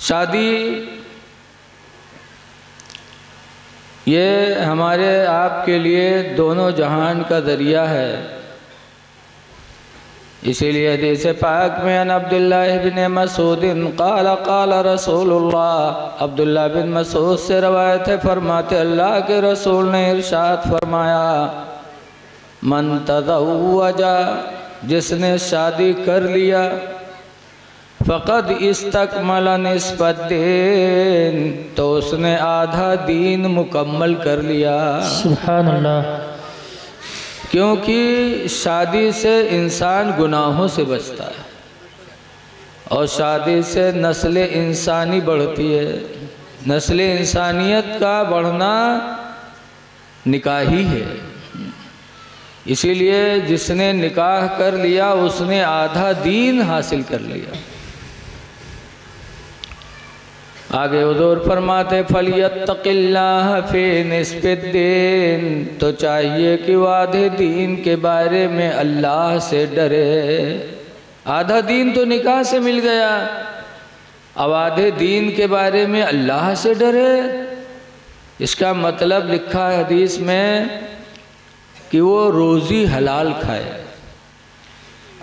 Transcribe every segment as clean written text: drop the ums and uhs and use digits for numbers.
शादी ये हमारे आपके लिए दोनों जहान का ज़रिया है। इसीलिए हदीस पाक में अन अब्दुल्लाह बिन मसूद क़ाल क़ाल रसूलुल्लाह, अब्दुल्लाह बिन मसूद से रवायत है, फरमाते अल्लाह के रसूल ने इरशाद फरमाया, मन तज़व्वजा, जिसने शादी कर लिया, फ़क़द इस्तकमल निस्फ़द्दीन, तो उसने आधा दीन मुकम्मल कर लिया। सुभान अल्लाह। क्योंकि शादी से इंसान गुनाहों से बचता है और शादी से नस्ल इंसानी बढ़ती है। नस्ल इंसानियत का बढ़ना निकाह ही है। इसीलिए जिसने निकाह कर लिया उसने आधा दीन हासिल कर लिया। आगे हुज़ूर फरमाते फलियत्तक़िल्लाह फ़ी निस्फ़िद्दीन, तो चाहिए कि वो आधे दीन के बारे में अल्लाह से डरे। आधा दीन तो निकाह से मिल गया, अब आधे दीन के बारे में अल्लाह से डरे। इसका मतलब लिखा है हदीस में कि वो रोज़ी हलाल खाए।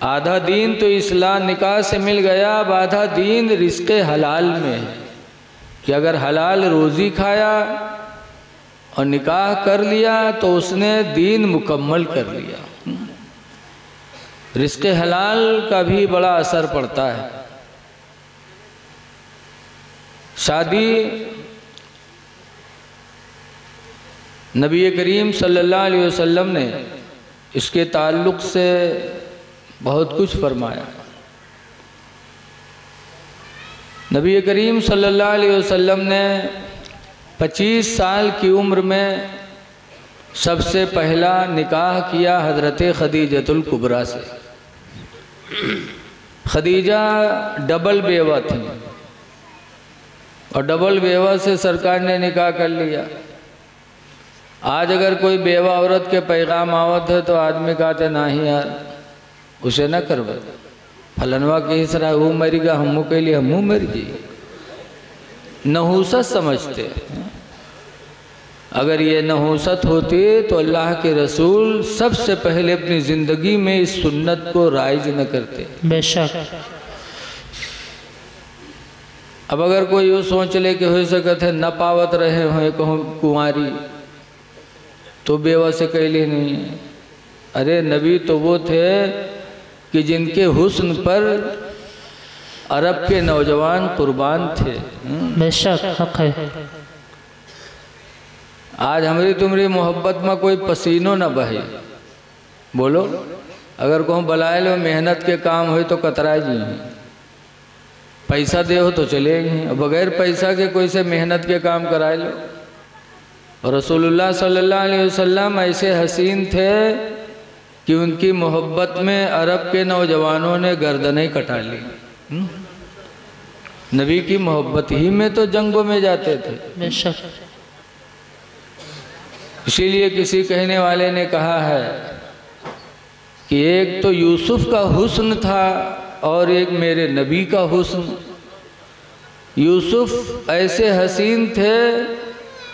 आधा दीन तो इस्लाम निकाह से मिल गया, अब आधा दीन रिज़्क़े हलाल में है कि अगर हलाल रोज़ी खाया और निकाह कर लिया तो उसने दीन मुकम्मल कर लिया। रिज़्क़े हलाल का भी बड़ा असर पड़ता है। शादी नबी करीम सल्लल्लाहु अलैहि वसल्लम ने इसके ताल्लुक़ से बहुत कुछ फरमाया। नबी करीम सल्लल्लाहु अलैहि वसल्लम ने 25 साल की उम्र में सबसे पहला निकाह किया हज़रत खदीजतुल कुबरा से। खदीजा डबल बेवा थी और डबल बेवा से सरकार ने निकाह कर लिया। आज अगर कोई बेवा औरत के पैगाम आवत है तो आदमी कहते ना ही यार उसे न करवा, फलनवा के इस तरह वो मरेगा, हमू के लिए हमू मर जी। नहूसत समझते। अगर ये नहूसत होती तो अल्लाह के रसूल सबसे पहले अपनी ज़िंदगी में इस सुन्नत को राइज न करते। बेशक। अब अगर कोई ये सोच ले कि हो सकते है न पावत रहे हो कहूँ कुंवारी तो बेवा से कैली नहीं है। अरे नबी तो वो थे कि जिनके हुस्न पर अरब के नौजवान कुर्बान थे। बेशक हक है। आज हमारी तुम्हारी मोहब्बत में कोई पसीनो न बहे। बोलो अगर कहूँ बलाए लो मेहनत के काम हो तो कतरा जी हैं, पैसा दे हो तो चलेगी, बगैर पैसा के कोई से मेहनत के काम कराए लो। और रसूलुल्लाह सल्लल्लाहु अलैहि वसल्लम ऐसे हसीन थे कि उनकी मोहब्बत में अरब के नौजवानों ने गर्दनें कटा ली। नबी की मोहब्बत ही में तो जंगों में जाते थे। बेशक। इसीलिए किसी कहने वाले ने कहा है कि एक तो यूसुफ का हुस्न था और एक मेरे नबी का हुस्न। यूसुफ ऐसे हसीन थे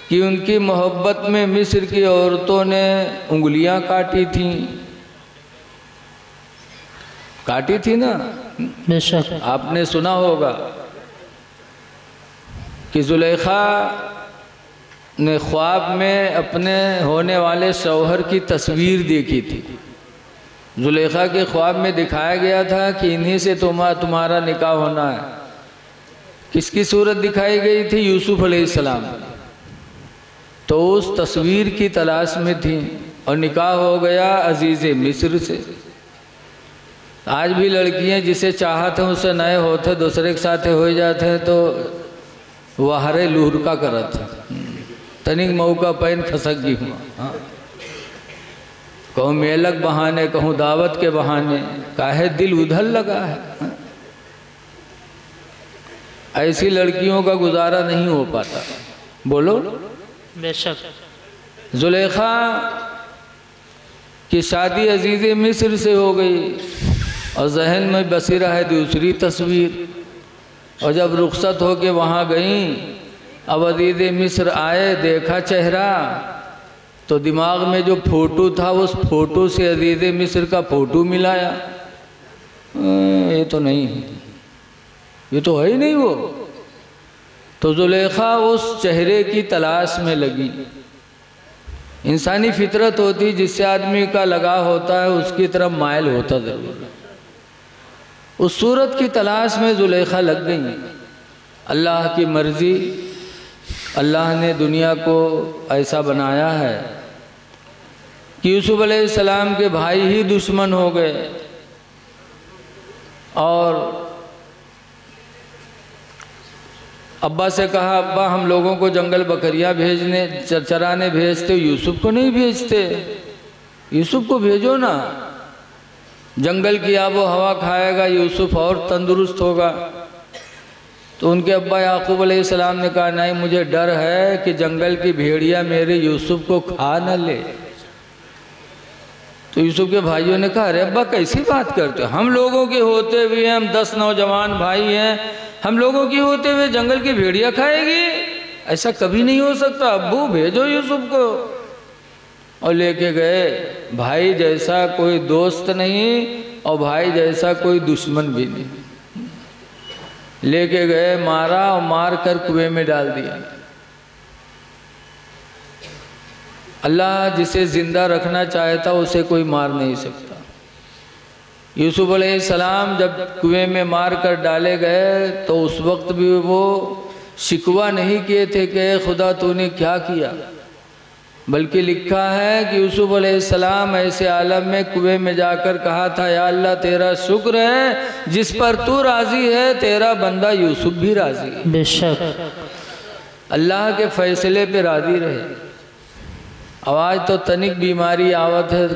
कि उनकी मोहब्बत में मिस्र की औरतों ने उंगलियां काटी थी ना। बेशक। आपने सुना होगा कि जुलेखा ने ख्वाब में अपने होने वाले शौहर की तस्वीर देखी थी। जुलेखा के ख्वाब में दिखाया गया था कि इन्हीं से तुम्हारा निकाह होना है। किसकी सूरत दिखाई गई थी? यूसुफ अलैहिस्सलाम। तो उस तस्वीर की तलाश में थी और निकाह हो गया अजीज़ मिस्र से। आज भी लड़कियां जिसे चाहते हैं उससे नए होते दूसरे के साथ हो जाते हैं तो वह हरे लूहर का करत है। तनिक मऊ का पैन खसक गई हुआ। हाँ, कहूँ मेलक बहाने, कहूँ दावत के बहाने, काहे दिल उधर लगा है। हाँ? ऐसी लड़कियों का गुजारा नहीं हो पाता। बोलो। बेशक। जुलेखा की शादी अजीज़ मिस्र से हो गई और जहन में बसी रहा है दूसरी तस्वीर और जब रुखसत हो के वहाँ गईं, अब अजीज़ मिस्र आए, देखा चेहरा तो दिमाग में जो फ़ोटो था उस फ़ोटो से अजीज़ मिस्र का फ़ोटो मिलाया। ये तो नहीं है, ये तो है ही नहीं वो। तो जुलेखा उस चेहरे की तलाश में लगी। इंसानी फितरत होती, जिससे आदमी का लगाव होता है उसकी तरफ मायल होता ज़रूर। उस सूरत की तलाश में जुलेखा लग गई। अल्लाह की मर्ज़ी, अल्लाह ने दुनिया को ऐसा बनाया है कि यूसुफ अलैहिस्सलाम के भाई ही दुश्मन हो गए और अब्बा से कहा, अब्बा हम लोगों को जंगल बकरियां भेजने चराने भेजते, यूसुफ को नहीं भेजते, यूसुफ को भेजो ना, जंगल की आबो हवा खाएगा यूसुफ और तंदुरुस्त होगा। तो उनके अब्बा याकूब अलैहिस्सलाम ने कहा, नहीं मुझे डर है कि जंगल की भेड़िया मेरे यूसुफ को खा न ले। तो यूसुफ के भाइयों ने कहा, अरे अब्बा कैसी बात करते हो, हम लोगों के होते हुए, हम 10 नौजवान भाई हैं, हम लोगों की होते हुए जंगल की भेड़िया खाएगी, ऐसा कभी नहीं हो सकता, अब्बू भेजो यूसुफ को। और लेके गए। भाई जैसा कोई दोस्त नहीं और भाई जैसा कोई दुश्मन भी नहीं। लेके गए, मारा और मार कर कुएं में डाल दिया। अल्लाह जिसे जिंदा रखना चाहता उसे कोई मार नहीं सकता। यूसुफ अलैहिस्सलाम जब कुएं में मार कर डाले गए तो उस वक्त भी वो शिकवा नहीं किए थे कि खुदा तूने क्या किया, बल्कि लिखा है कि यूसुफ अलैहिस्सलाम ऐसे आलम में कुएं में जाकर कहा था, या अल्लाह तेरा शुक्र है जिस पर तू राज़ी है, तेरा बंदा यूसुफ भी राज़ी है। बेशक अल्लाह के फैसले पे राज़ी रहे। आवाज़ तो तनिक बीमारी आवत है,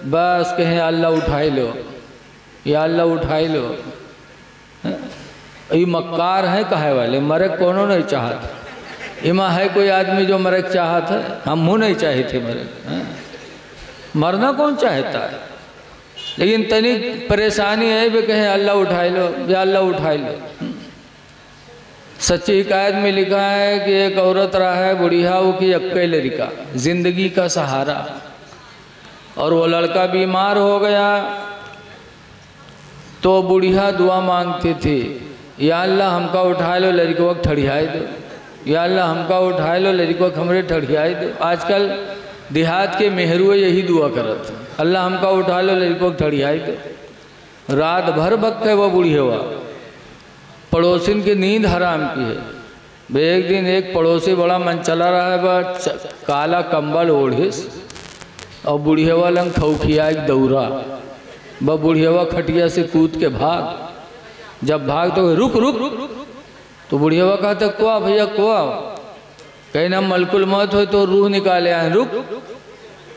बस कहें अल्लाह उठाई लो, या अल्लाह उठाई लो। ये मक्कार हैं कहे वाले, मरक कोनो नहीं चाहता। इमा है कोई आदमी जो मरक चाहता है? हम मुँह नहीं चाहे थे मरक। मरना कौन चाहता है? लेकिन तनिक परेशानी है वे कहें अल्लाह उठाई लो, या अल्लाह उठाई लो। सच्ची हिकायत में लिखा है कि एक औरत रहा है बुढ़िया वो की अक्के लड़का, जिंदगी का सहारा, और वो लड़का बीमार हो गया तो बुढ़िया दुआ मांगती थी, या अल्लाह हमका उठा लो, लड़को को ठड़ियाई दो, या अल्लाह हमका उठा लो, लड़को को हमरे ठड़ियाई दो। आजकल देहात के मेहरुए यही दुआ करत, अल्लाह हमका उठा लो, लड़को को ठड़ियाई दो। रात भर बक है वो बुढ़िया, पड़ोसिन की नींद हराम की है। एक दिन एक पड़ोसी बड़ा मन चला रहा है, बस काला कंबल ओढ़िस और बुढ़िया लंग खौखिया एक दौरा, ब बुढ़िया खटिया से कूद के भाग। जब भाग तो रुक रुक, तो बुढ़िया कहते कुआ भैया कुआ, कहीं ना मलकुल मौत हो तो रूह निकाले आए, रुक।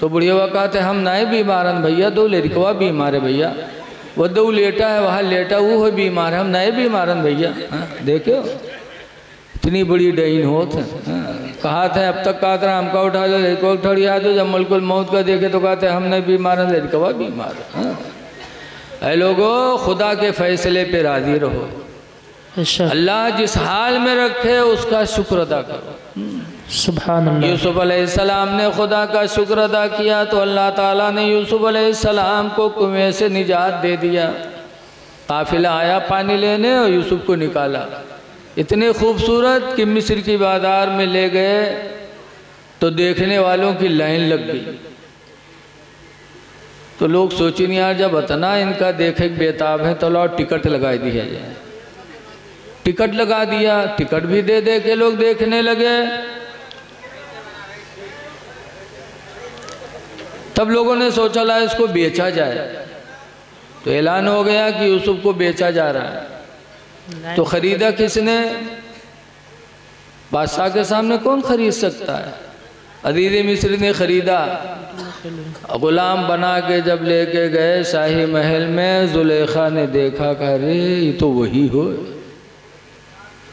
तो बुढ़िया कहते हम नहीं बीमारन भैया, दो लड़कवा बीमार है भैया, वो दो लेटा है वहाँ लेटा, वो हो बीमार है, हम नहीं बीमारन भैया। देखो इतनी बड़ी डईन होत है। कहा था अब तक कहा था हमका उठा लो, लड़को ठड़िया दो, जब मलकुल मौत का देखे तो कहते हम नहीं बीमारन, लड़कवा बीमार है। ऐ लोगो खुदा के फैसले पे राजी रहो। अल्लाह जिस हाल में रखे उसका शुक्र अदा करो। सुभान अल्लाह। यूसुफ अलैहिस्सलाम ने खुदा का शुक्र अदा किया तो अल्लाह ताला ने यूसुफ अलैहिस्सलाम को कुएं से निजात दे दिया। काफिला आया पानी लेने और यूसुफ को निकाला, इतने खूबसूरत कि मिस्र की बाजार में ले गए तो देखने वालों की लाइन लग गई। तो लोग सोचे नहीं यार जब इतना इनका देखे बेताब है तो लो टिकट लगा दिया जाए। टिकट लगा दिया, टिकट भी दे दे के लोग देखने लगे। तब लोगों ने सोचा ला इसको बेचा जाए, तो ऐलान हो गया कि यूसुफ को बेचा जा रहा है। तो खरीदा किसने? बादशाह के सामने कौन खरीद सकता है? अजीज़ मिस्र ने खरीदा, गुलाम बना के जब लेके गए शाही महल में, जुलेखा ने देखा कि अरे ये तो वही हो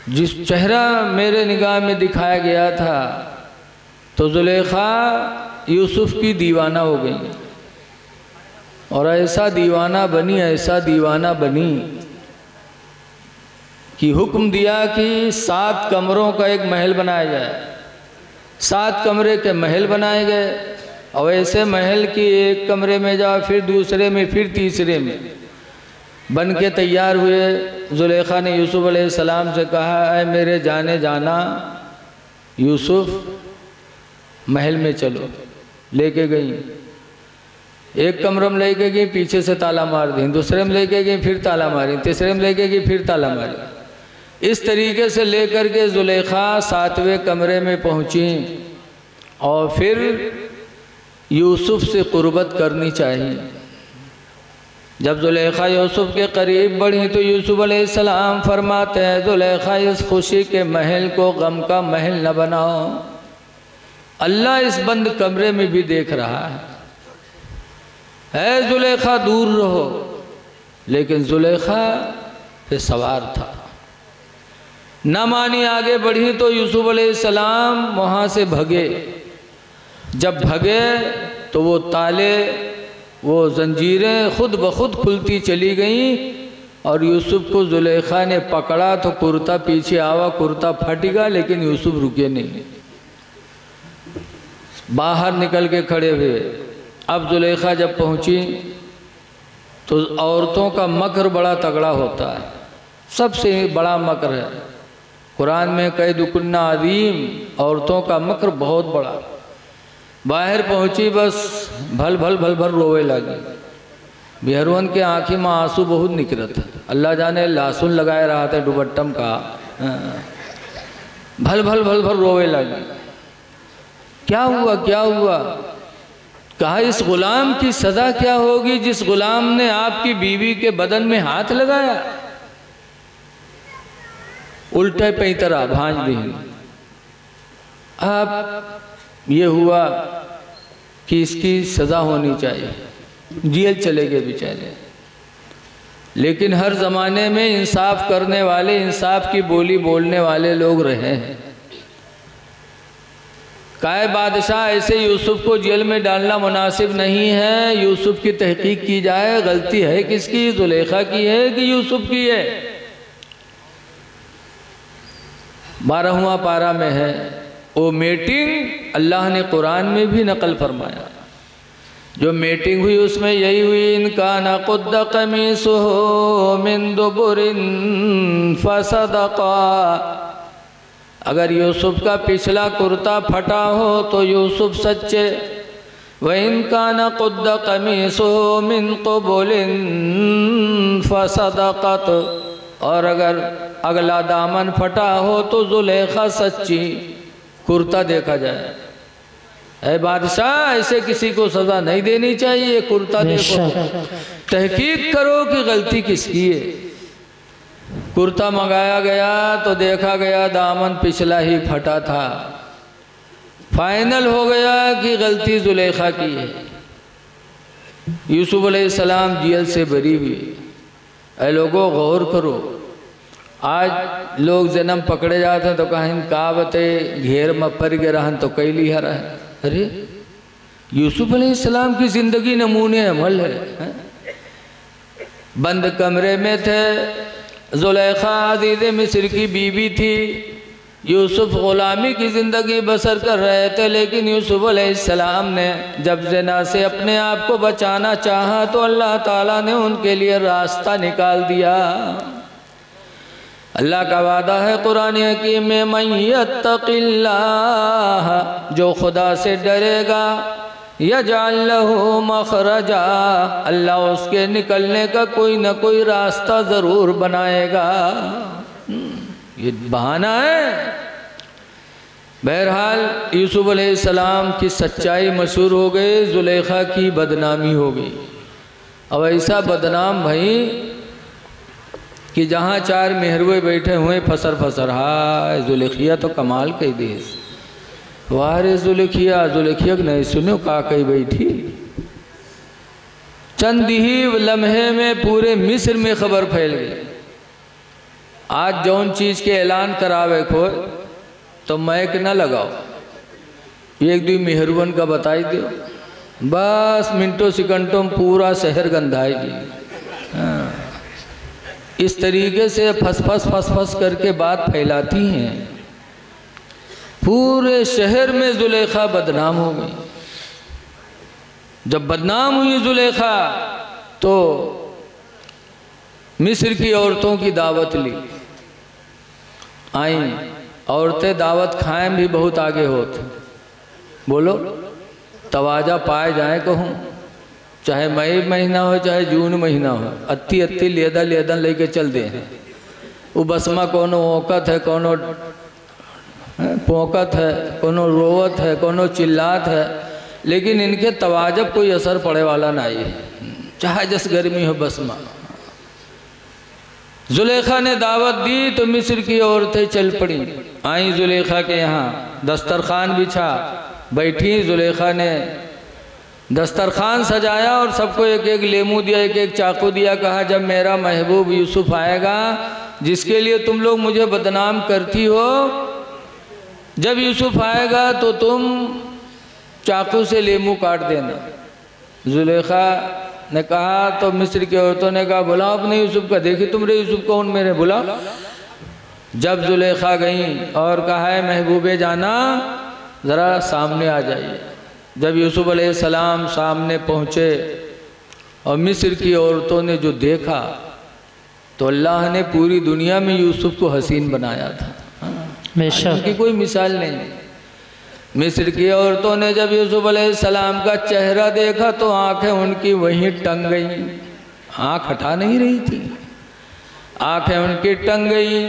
जिस चेहरा मेरे निगाह में दिखाया गया था। तो जुलेखा यूसुफ की दीवाना हो गई और ऐसा दीवाना बनी, ऐसा दीवाना बनी कि हुक्म दिया कि 7 कमरों का एक महल बनाया जाए। 7 कमरे के महल बनाए गए और ऐसे महल की एक कमरे में जाओ, फिर दूसरे में, फिर तीसरे में बन के तैयार हुए। जुलेखा ने यूसुफ अलैहिस्सलाम से कहा, ऐ मेरे जाने जाना यूसुफ महल में चलो। लेके गई, एक कमरे में लेके गई, पीछे से ताला मार दी, दूसरे में लेके गई, फिर ताला मारी, तीसरे में लेके गई, फिर ताला मारी। इस तरीके से लेकर के जुलेखा 7वें कमरे में पहुंची और फिर यूसुफ से कुर्बत करनी चाहिए। जब जुलेखा यूसुफ के करीब बढ़ी तो यूसुफ अलैहिस्सलाम फरमाते हैं, जुलेखा इस खुशी के महल को गम का महल न बनाओ, अल्लाह इस बंद कमरे में भी देख रहा है जुलेखा दूर रहो। लेकिन जुलेखा पे सवार था, न मानी, आगे बढ़ी तो यूसुफ अलैहिस्सलाम वहाँ से भगे। जब भगे तो वो ताले, वो जंजीरें खुद ब खुद खुलती चली गईं और यूसुफ को जुलेखा ने पकड़ा तो कुर्ता पीछे आवा, कुर्ता फट गया, लेकिन यूसुफ रुके नहीं, बाहर निकल के खड़े हुए। अब जुलेखा जब पहुंची तो औरतों का मकर बड़ा तगड़ा होता है, सबसे बड़ा मकर है। कुरान में कैदुकुन्ना अदीम, औरतों का मकर बहुत बड़ा। बाहर पहुंची, बस भल भल भल भल रोवे लगी। बिहरवन के आँखी में आंसू बहुत निकलत है, अल्लाह जाने लहसुन लगाए रहा था दुपट्टम का, भल भल भल भल रोवे लगी। क्या हुआ, क्या हुआ? कहा, इस गुलाम की सज़ा क्या होगी जिस गुलाम ने आपकी बीवी के बदन में हाथ लगाया? उल्टे पैतरा भांज दी। अब ये हुआ कि इसकी सज़ा होनी चाहिए, जेल चले गए बेचारे। लेकिन हर ज़माने में इंसाफ करने वाले, इंसाफ की बोली बोलने वाले लोग रहे हैं। काय बादशाह ऐसे यूसुफ को जेल में डालना मुनासिब नहीं है, यूसुफ की तहकीक की जाए, गलती है किसकी, जुलेखा की है कि यूसुफ की है। 12वां पारा में है वो मीटिंग, अल्लाह ने कुरान में भी नकल फरमाया। जो मीटिंग हुई उसमें यही हुई, इनका न कुद्द कमीसुहु मिन दुबुरिन फसदका, अगर यूसुफ का पिछला कुर्ता फटा हो तो यूसुफ सच्चे, व इनका न कुद्द कमीसुहु मिन क़ुबुलिन फसदक़त, और अगर अगला दामन फटा हो तो जुलेखा सच्ची। कुर्ता देखा जाए, ऐ बादशाह ऐसे किसी को सज़ा नहीं देनी चाहिए, कुर्ता देखो, तहकीक करो कि गलती किसकी है। कुर्ता मंगाया गया तो देखा गया दामन पिछला ही फटा था। फाइनल हो गया कि गलती जुलेखा की है। यूसुफ अलैहिस्सलाम जेल से बरी हुई। ऐ लोगों गौर करो, आज लोग जन्म पकड़े जाते हैं तो कहीं कावते घेर में पर के रहन तो कई लिया रहे। अरे यूसुफ अलैहिस्सलाम की ज़िंदगी नमूने अमल है। बंद कमरे में थे, जुलेखा अज़ीज़ मिस्र की बीवी थी, यूसुफ ग़ुलामी की ज़िंदगी बसर कर रहे थे। लेकिन यूसुफ अलैहिस्सलाम ने जब ज़िना से अपने आप को बचाना चाहा तो अल्लाह ताला ने उनके लिए रास्ता निकाल दिया। अल्लाह का वादा है कुरान हकीम में, मन यत्तक़िल्लाह, जो खुदा से डरेगा, यजअल लहू मखरजा, अल्लाह उसके निकलने का कोई न कोई रास्ता ज़रूर बनाएगा। ये बहाना है। बहरहाल यूसुफ अलैहिस्सलाम की सच्चाई मशहूर हो गई, जुलेखा की बदनामी हो गई। अब ऐसा बदनाम भाई कि जहाँ 4 मेहरुए बैठे हुए फसर फसर, हाय जुलेखिया तो कमाल कही देश, वारे जुलेखिया, जुलेखिया नहीं सुनो का कही बैठी। चंद ही लम्हे में पूरे मिस्र में खबर फैल गई। आज जौन चीज़ के ऐलान करावे खो तो मैक न लगाओ, एक दो मेहरुवन का बताई दो, बस मिनटों सेकंडों में पूरा शहर गंधाएगी। इस तरीके से फस फस करके बात फैलाती हैं, पूरे शहर में जुलेखा बदनाम हो गई। जब बदनाम हुई जुलेखा तो मिस्र की औरतों की दावत ली, आई। औरतें दावत खाएं भी बहुत आगे होते। बोलो तवाजा पाए जाए कहूँ, चाहे मई महीना हो चाहे जून महीना हो, अत्ती अत्ती लेदा लेके चल दे। वो बसमा कोनो औकत है, कोनो पोकत है, कोनो रोवत है, कोनो चिल्लात है, लेकिन इनके तवाजब कोई असर पड़े वाला नहीं है, चाहे जस गर्मी हो बसमा। जुलेखा ने दावत दी तो मिस्र की औरतें चल पड़ी, आई जुलेखा के यहाँ, दस्तरखान बिछा, बैठी। जुलेखा ने दस्तरखान सजाया और सबको एक एक लेमू दिया, एक एक चाकू दिया। कहा जब मेरा महबूब यूसुफ आएगा, जिसके लिए तुम लोग मुझे बदनाम करती हो, जब यूसुफ आएगा तो तुम चाकू से लेमू काट देना। जुलेखा ने कहा तो मिस्र की औरतों ने कहा बुलाओ अपने यूसुफ का, देखी तुमरे यूसुफ कौन मेरे, बुलाओ। जब जुलेखा गई और कहा है महबूबे जाना ज़रा सामने आ जाइए। जब यूसुफ अलैहिस्सलाम सामने पहुँचे और मिस्र की औरतों ने जो देखा तो अल्लाह ने पूरी दुनिया में यूसुफ को हसीन बनाया था, उनकी कोई मिसाल नहीं। मिस्र की औरतों ने जब यूसुफ अलैहिस्सलाम का चेहरा देखा तो आंखें उनकी वहीं टंग गई, आंख हटा नहीं रही थी, आंखें उनकी टंग गई।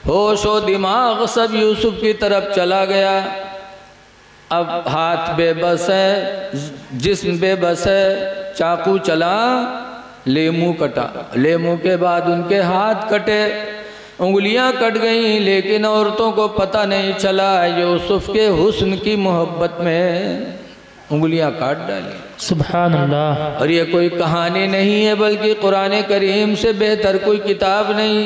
होश व दिमाग सब यूसुफ की तरफ चला गया। अब हाथ बेबस है, जिस्म बेबस है, चाकू चला, लेमू कटा, लेमू के बाद उनके हाथ कटे, उंगलियां कट गईं, लेकिन औरतों को पता नहीं चला। यूसुफ के हुस्न की मोहब्बत में उंगलियां काट डाली। सुभान अल्लाह। और ये कोई कहानी नहीं है, बल्कि कुरान करीम से बेहतर कोई किताब नहीं।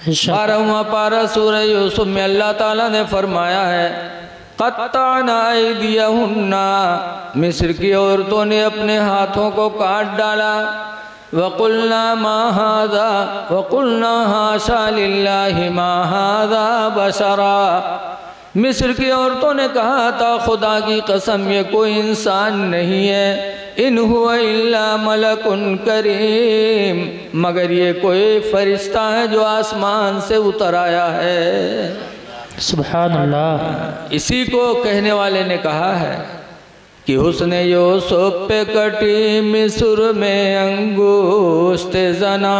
12वां पारा सूरह यूसुफ में अल्लाह ताला ने फरमाया है क़त्ताना ऐदियहुन्ना, मिस्र की औरतों ने अपने हाथों को काट डाला। वक़ुल्ना मा हाज़ा वक़ुल्ना हाशा लिल्लाहि मा हाज़ा बशरा, मिस्र की औरतों ने कहा था खुदा की कसम ये कोई इंसान नहीं है, इन हुवा इल्ला मलकुन करीम, मगर ये कोई फरिश्ता है जो आसमान से उतर आया है। सुभान अल्लाह। इसी को कहने वाले ने कहा है कि हुस्ने यूसुफ पे कटी मिस्र में अंगूष्त जना,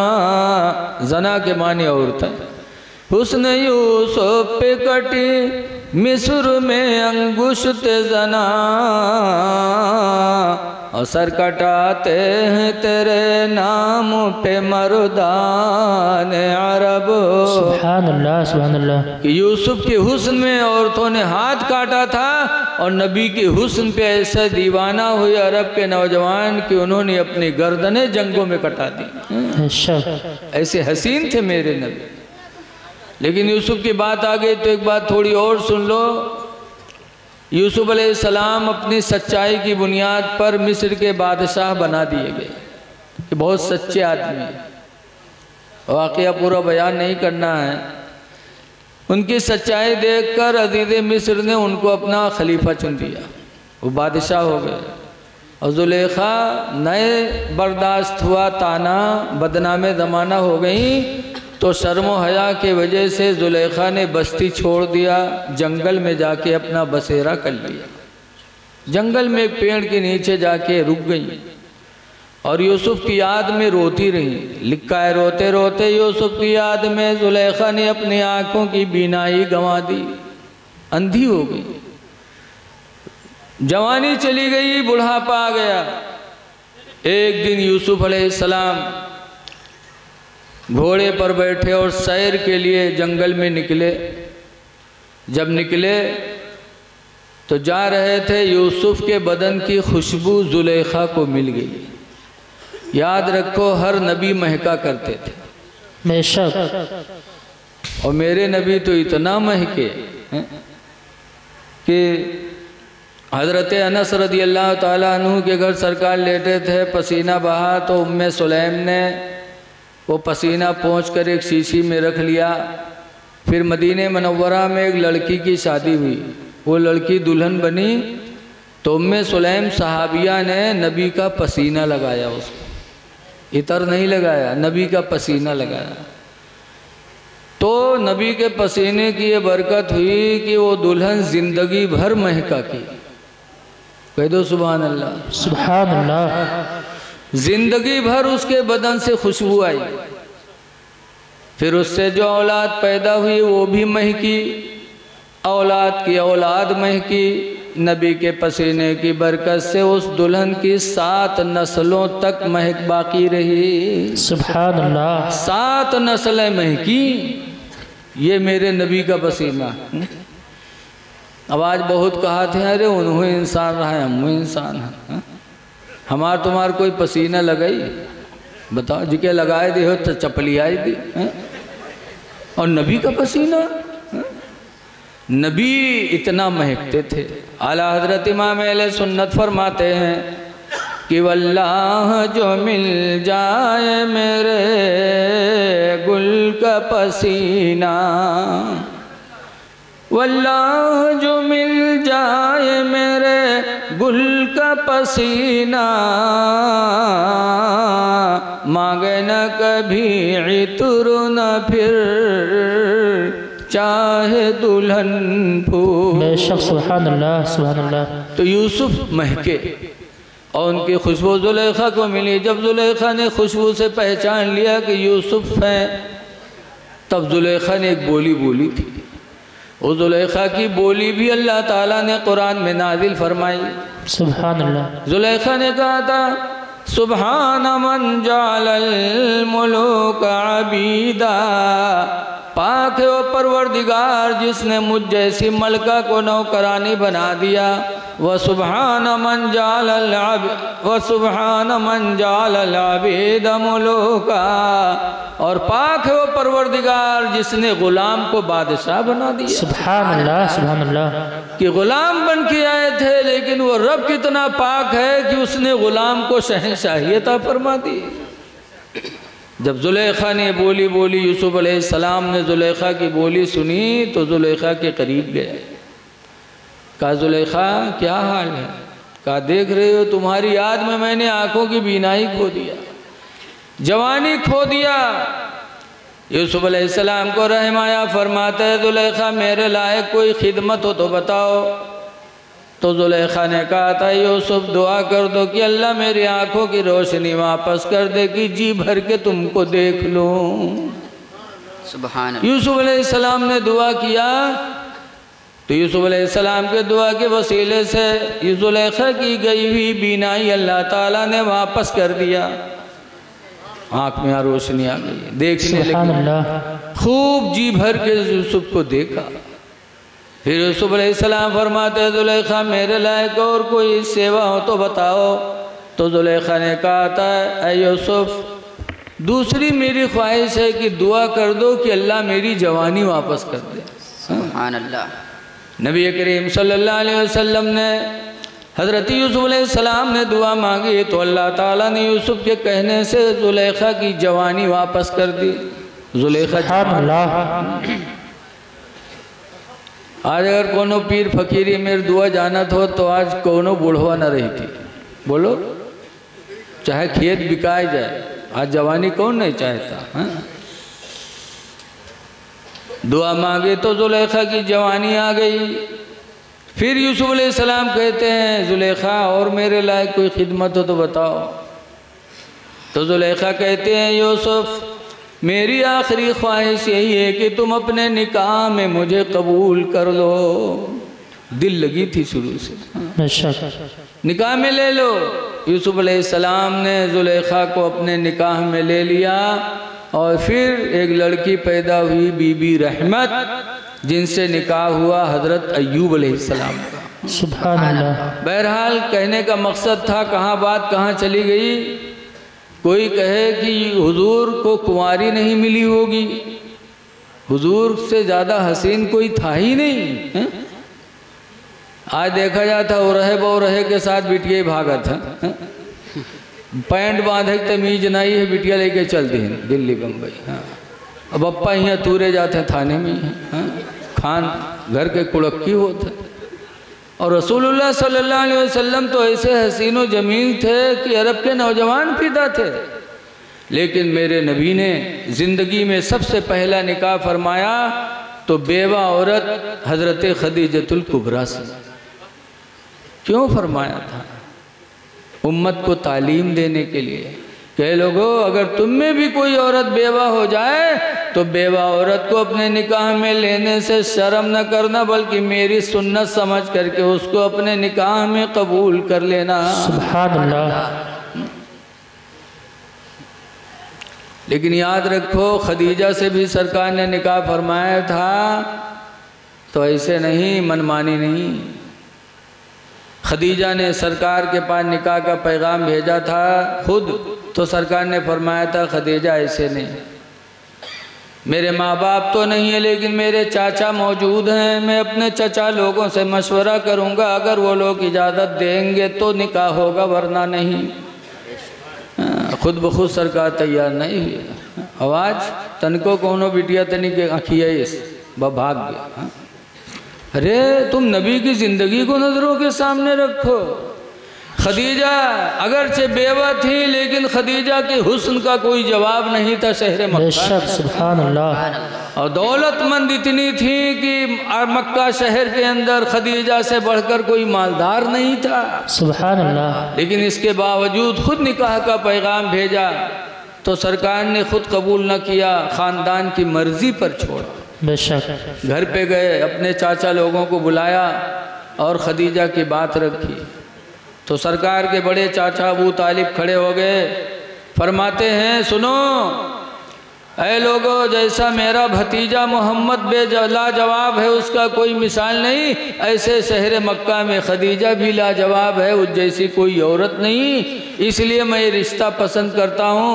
जना के माने औरत है। हुस्ने यूसुफ पे कटी मिस्र में अंगूष्त जना, और सर कटाते हैं तेरे नाम पे मर्दान अरब। सुभान अल्लाह, सुभान अल्लाह। कि यूसुफ के हुस्न में औरतों ने हाथ काटा था और नबी के हुस्न पे ऐसा दीवाना हुए अरब के नौजवान कि उन्होंने अपनी गर्दनें जंगों में कटा दी। ऐसे हसीन थे मेरे नबी। लेकिन यूसुफ की बात आ गई तो एक बात थोड़ी और सुन लो। यूसुफ अलैहिस्सलाम अपनी सच्चाई की बुनियाद पर मिस्र के बादशाह बना दिए गए कि बहुत सच्चे आदमी हैं। वाक़या पूरा बयान नहीं करना है। उनकी सच्चाई देखकर अज़ीज़ मिस्र ने उनको अपना खलीफा चुन दिया, वो बादशाह हो गए। और जुलेखा नए बर्दाश्त हुआ ताना, बदनामे ज़माना हो गई, तो शर्म हया के वजह से जुलेखा ने बस्ती छोड़ दिया, जंगल में जाके अपना बसेरा कर लिया। जंगल में एक पेड़ के नीचे जाके रुक गई और यूसुफ की याद में रोती रही। लिखा है रोते रोते यूसुफ की याद में जुलेखा ने अपनी आंखों की बीनाई गंवा दी, अंधी हो गई। जवानी चली गई, बुढ़ापा आ गया। एक दिन यूसुफ अलैहिस्सलाम घोड़े पर बैठे और सैर के लिए जंगल में निकले। जब निकले तो जा रहे थे, यूसुफ के बदन की खुशबू जुलेखा को मिल गई। याद रखो हर नबी महका करते थे, बेशक। और मेरे नबी तो इतना महके कि हज़रत अनस रज़ियल्लाहु ताला अन्हु के घर सरकार लेटे थे, पसीना बहा तो उम्मे सुलैम ने वो पसीना पोंछ कर एक शीशी में रख लिया। फिर मदीने मनव्वरा में एक लड़की की शादी हुई, वो लड़की दुल्हन बनी तो उम्मे सुलैम सहाबिया ने नबी का पसीना लगाया, उसको इतर नहीं लगाया, नबी का पसीना लगाया। तो नबी के पसीने की ये बरकत हुई कि वो दुल्हन जिंदगी भर महका की। कह दो सुभान अल्लाह। सुभान अल्लाह। जिंदगी भर उसके बदन से खुशबू आई। फिर उससे जो औलाद पैदा हुई वो भी महकी, औलाद की औलाद महकी। नबी के पसीने की बरकत से उस दुल्हन की 7 नस्लों तक महक बाकी रही। सुभान अल्लाह। 7 नस्लें महकी, ये मेरे नबी का पसीना। अब आज बहुत कहा थे, अरे उन्होंने इंसान रहा है, हम इंसान हैं। हमार तुम्हार कोई पसीना लगाई बताओ, जिके लगाए दे हो तो चपली आई दी। और नबी का पसीना, नबी इतना महकते थे। आला हजरत इमाम अहले सुन्नत फरमाते हैं कि वल्लाह जो मिल जाए मेरे गुल का पसीना, वल्लाह जो मिल जाए मेरे गुल का पसीना, मांगे न कभी इतर न फिर चाहे दुल्हन फूल। बेशक सुभान अल्लाह सुभान अल्लाह। तो यूसुफ महके और उनकी खुशबू जुलेखा को मिली। जब जुलेखा ने खुशबू से पहचान लिया कि यूसुफ हैं, तब जुलेखा ने एक बोली बोली थी। उस जुलेखा की बोली भी अल्लाह ताला ने कुरान में नाजिल फरमाई। सुभान अल्लाह। जुलेखा ने कहा था सुभान मन जालल मुलूक अबीदा, पाक है वो परवरदिगार जिसने मुझ जैसी मलका को नौकरानी बना दिया। व सुभान मन जालल अबीद मुलूका, और पाक है वो परवरदिगार जिसने गुलाम को बादशाह बना दिया। सुभान अल्लाह सुभान अल्लाह। कि गुलाम बन के आए थे, लेकिन वो रब कितना पाक है कि उसने गुलाम को शहंशाहियत फरमा दी। जब जुलेखा ने बोली बोली, यूसुफ अलैहिस्सलाम ने जुलेखा की बोली सुनी तो जुलेखा के करीब गए। कहा जुलेखा क्या हाल है? कहा देख रहे हो तुम्हारी याद में मैंने आंखों की बीनाई खो दिया, जवानी खो दिया। यूसुफ अलैहिस्सलाम को रहम आया, फरमाते हैं जुलेखा मेरे लायक कोई खिदमत हो तो बताओ। तो जुलेखा ने कहा था यूसुफ दुआ कर दो कि अल्लाह मेरी आंखों की रोशनी वापस कर दे कि जी भर के तुमको देख लूं। सुभान। यूसुफ अलैहिस्सलाम ने दुआ किया तो यूसुफ अलैहिस्सलाम के दुआ के वसीले से जुलेखा की गई हुई बीनाई अल्लाह ताला ने वापस कर दिया। आँख में रोशनी आ गई, देखने लगी, खूब जी भर के यूसुफ को देखा। फिर यूसुफ अलैहिस्सलाम फरमाते हैं जुलेखा मेरे लायक और कोई सेवा हो तो बताओ। तो जुलेखा ने कहा था ऐ यूसुफ दूसरी मेरी ख्वाहिश है कि दुआ कर दो कि अल्लाह मेरी जवानी वापस कर दे। सुभान अल्लाह। नबी करीम सल्लल्लाहु अलैहि वसल्लम ने हज़रत यूसुफ अलैहिस्सलाम ने दुआ मांगी तो अल्लाह ताला ने यूसुफ के कहने से जुलेखा की जवानी वापस कर दी। जुलेखा आज अगर कोनो पीर फकीरी मेरे दुआ जानत हो तो आज कोनो बुढ़वा न रही थी। बोलो, चाहे खेत बिकाए जाए, आज जवानी कौन नहीं चाहता है? दुआ मांगे तो जुलेखा की जवानी आ गई। फिर यूसुफ अलैहिस्सलाम कहते हैं जुलेखा और मेरे लायक कोई खिदमत हो तो बताओ। तो जुलेखा कहते हैं यूसुफ मेरी आखिरी ख्वाहिश यही है कि तुम अपने निकाह में मुझे कबूल कर लो। दिल लगी थी शुरू से, निकाह में ले लो। यूसुफ अलैहिस्सलाम ने जुलेखा को अपने निकाह में ले लिया और फिर एक लड़की पैदा हुई बीबी रहमत, जिनसे निकाह हुआ हज़रत अय्यूब अलैहिस्सलाम का। सुभान अल्लाह। बहरहाल कहने का मकसद था, कहाँ बात कहाँ चली गई। कोई कहे कि हुजूर को कुंवारी नहीं मिली होगी, हुजूर से ज़्यादा हसीन कोई था ही नहीं है? आज देखा जाता वो रहे के साथ बिटिया भागत है। पैंट बांधे तमीज नहीं है, बिटिया लेके चलती हैं दिल्ली बम्बई। हाँ, अब अप्पा यहाँ तूरे जाते हैं थाने में। हाँ, खान घर के कुड़क्की होते। और रसूलुल्लाह सल्लल्लाहु अलैहि वसल्लम तो ऐसे हसीनो जमीन थे कि अरब के नौजवान फिदा थे। लेकिन मेरे नबी ने ज़िंदगी में सबसे पहला निकाह फरमाया तो बेवा औरत हज़रत खदीजतुल कुबरा से। क्यों फरमाया था? उम्मत को तालीम देने के लिए। कह लोगों, अगर तुम में भी कोई औरत बेवा हो जाए तो बेवा औरत को अपने निकाह में लेने से शर्म न करना, बल्कि मेरी सुन्नत समझ करके उसको अपने निकाह में कबूल कर लेना। सुभान अल्लाह। लेकिन याद रखो, खदीजा से भी सरकार ने निकाह फरमाया था तो ऐसे नहीं, मनमानी नहीं। खदीजा ने सरकार के पास निकाह का पैगाम भेजा था खुद, तो सरकार ने फरमाया था खदीजा ऐसे नहीं, मेरे माँ बाप तो नहीं है लेकिन मेरे चाचा मौजूद हैं, मैं अपने चाचा लोगों से मशवरा करूँगा, अगर वो लोग इजाज़त देंगे तो निकाह होगा वरना नहीं। खुद ब खुद सरकार तैयार नहीं हुई। आवाज़ तनको कोनो बिटिया तनी के आँखिया इस भाग गया। अरे तुम नबी की ज़िंदगी को नज़रों के सामने रखो। खदीजा अगरचे बेवा थी लेकिन खदीजा के हुस्न का कोई जवाब नहीं था शहर मक्का। सुभान अल्लाह। और दौलतमंद इतनी थी कि मक्का शहर के अंदर खदीजा से बढ़कर कोई मालदार नहीं था। सुभान अल्लाह। लेकिन इसके बावजूद खुद निकाह का पैगाम भेजा तो सरकार ने खुद कबूल न किया, ख़ानदान की मर्ज़ी पर छोड़ा। बेशक। घर पे गए, अपने चाचा लोगों को बुलाया और खदीजा की बात रखी तो सरकार के बड़े चाचा अबू तालिब खड़े हो गए। फरमाते हैं, सुनो ऐ लोगो, जैसा मेरा भतीजा मोहम्मद लाजवाब है उसका कोई मिसाल नहीं, ऐसे शहर मक्का में खदीजा भी लाजवाब है, उस जैसी कोई औरत नहीं, इसलिए मैं ये रिश्ता पसंद करता हूँ।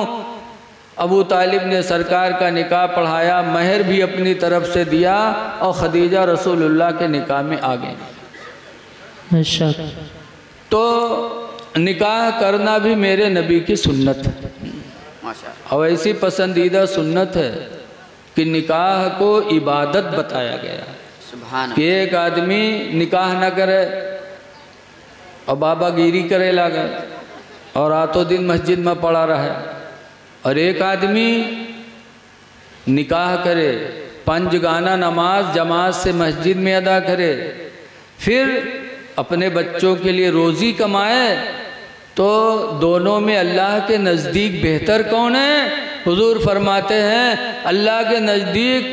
अबू तालिब ने सरकार का निकाह पढ़ाया, महर भी अपनी तरफ से दिया और खदीजा रसूलुल्लाह के निकाह में आ गई। तो निकाह करना भी मेरे नबी की सुन्नत है और ऐसी पसंदीदा सुन्नत है कि निकाह को इबादत बताया गया कि एक आदमी निकाह न करे और बाबागिरी करे लगे और रातों दिन मस्जिद में पड़ा रहे, और एक आदमी निकाह करे, पंजगाना नमाज जमात से मस्जिद में अदा करे, फिर अपने बच्चों के लिए रोज़ी कमाए, तो दोनों में अल्लाह के नज़दीक बेहतर कौन है? हुजूर फरमाते हैं अल्लाह के नज़दीक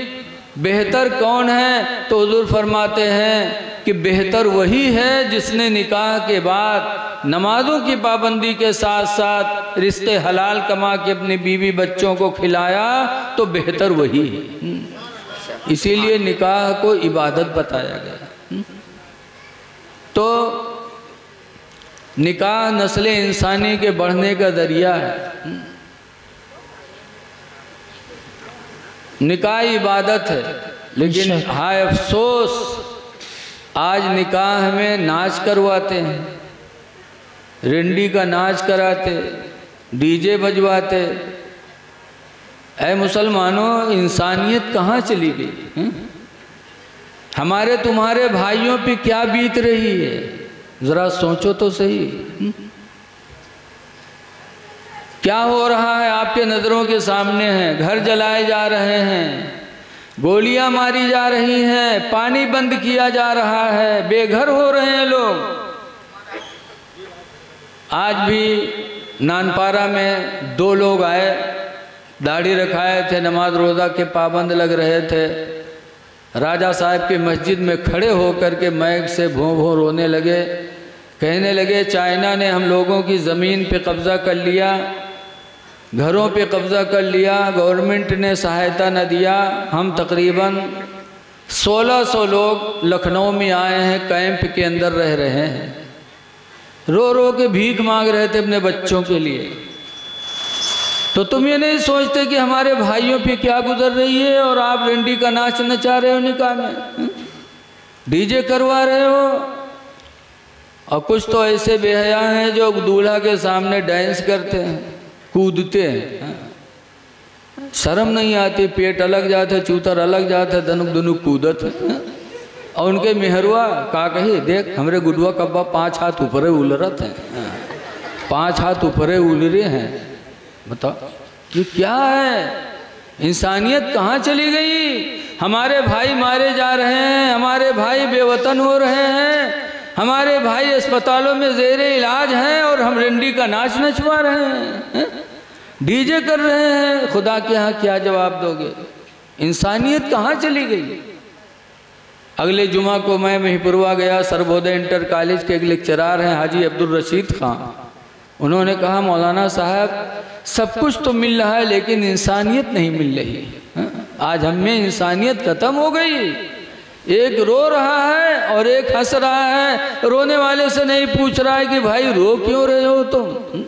बेहतर कौन है? तो हुजूर फरमाते हैं कि बेहतर वही है जिसने निकाह के बाद नमाज़ों की पाबंदी के साथ साथ रिश्ते हलाल कमा के अपनी बीवी बच्चों को खिलाया, तो बेहतर वही है। इसीलिए निकाह को इबादत बताया गया। तो निकाह नस्ल इंसानी के बढ़ने का जरिया है। निकाह इबादत है, लेकिन हाय अफसोस आज निकाह में नाच करवाते हैं, रिंडी का नाच कराते, डीजे बजवाते। ऐ मुसलमानों, इंसानियत कहाँ चली गई? हमारे तुम्हारे भाइयों पे क्या बीत रही है, ज़रा सोचो तो सही। क्या हो रहा है आपके नज़रों के सामने है। घर जलाए जा रहे हैं, गोलियां मारी जा रही हैं, पानी बंद किया जा रहा है, बेघर हो रहे हैं लोग। आज भी नानपारा में 2 लोग आए, दाढ़ी रखाए थे, नमाज रोज़ा के पाबंद लग रहे थे। राजा साहब की मस्जिद में खड़े होकर के मैक से भों भों रोने लगे, कहने लगे चाइना ने हम लोगों की ज़मीन पे कब्ज़ा कर लिया, घरों पे कब्ज़ा कर लिया, गवर्नमेंट ने सहायता न दिया। हम तकरीबन 1600 लोग लखनऊ में आए हैं, कैंप के अंदर रह रहे हैं, रो रो के भीख मांग रहे थे अपने बच्चों के लिए। तो तुम ये नहीं सोचते कि हमारे भाइयों पे क्या गुजर रही है, और आप रिंडी का नाच नचा रहे हो, निकाह में डीजे करवा रहे हो। और कुछ तो ऐसे बेहया हैं जो दूल्हा के सामने डांस करते हैं, कूदते हैं, शर्म नहीं आती, पेट अलग जाते, चूतर अलग जाते, दनुक दुनुक कूदत है। और उनके मेहरुआ का कही देख हमरे गुडुआ कब्बा 5 हाथ ऊपरे उलरत हैं, 5 हाथ ऊपरे उलरे हैं। बताओ ये क्या है? इंसानियत कहाँ चली गई? हमारे भाई मारे जा रहे हैं, हमारे भाई बेवतन हो रहे हैं, हमारे भाई अस्पतालों में ज़ेरे इलाज हैं और हम रंडी का नाच नचवा रहे हैं, डीजे कर रहे हैं। खुदा के यहाँ क्या जवाब दोगे? इंसानियत कहाँ चली गई? अगले जुमा को मैं महिपुरवा गया, सर्वोदय इंटर कॉलेज के एक लेक्चरार हैं हाजी अब्दुल रशीद खान। उन्होंने कहा मौलाना साहब सब कुछ तो मिल रहा है लेकिन इंसानियत नहीं मिल रही। आज हम में इंसानियत ख़त्म हो गई। एक रो रहा है और एक हंस रहा है। रोने वाले से नहीं पूछ रहा है कि भाई रो क्यों रहे हो तुम।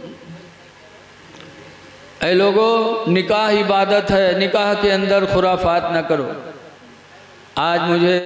ऐ लोगों, निकाह इबादत है, निकाह के अंदर खुराफात न करो। आज मुझे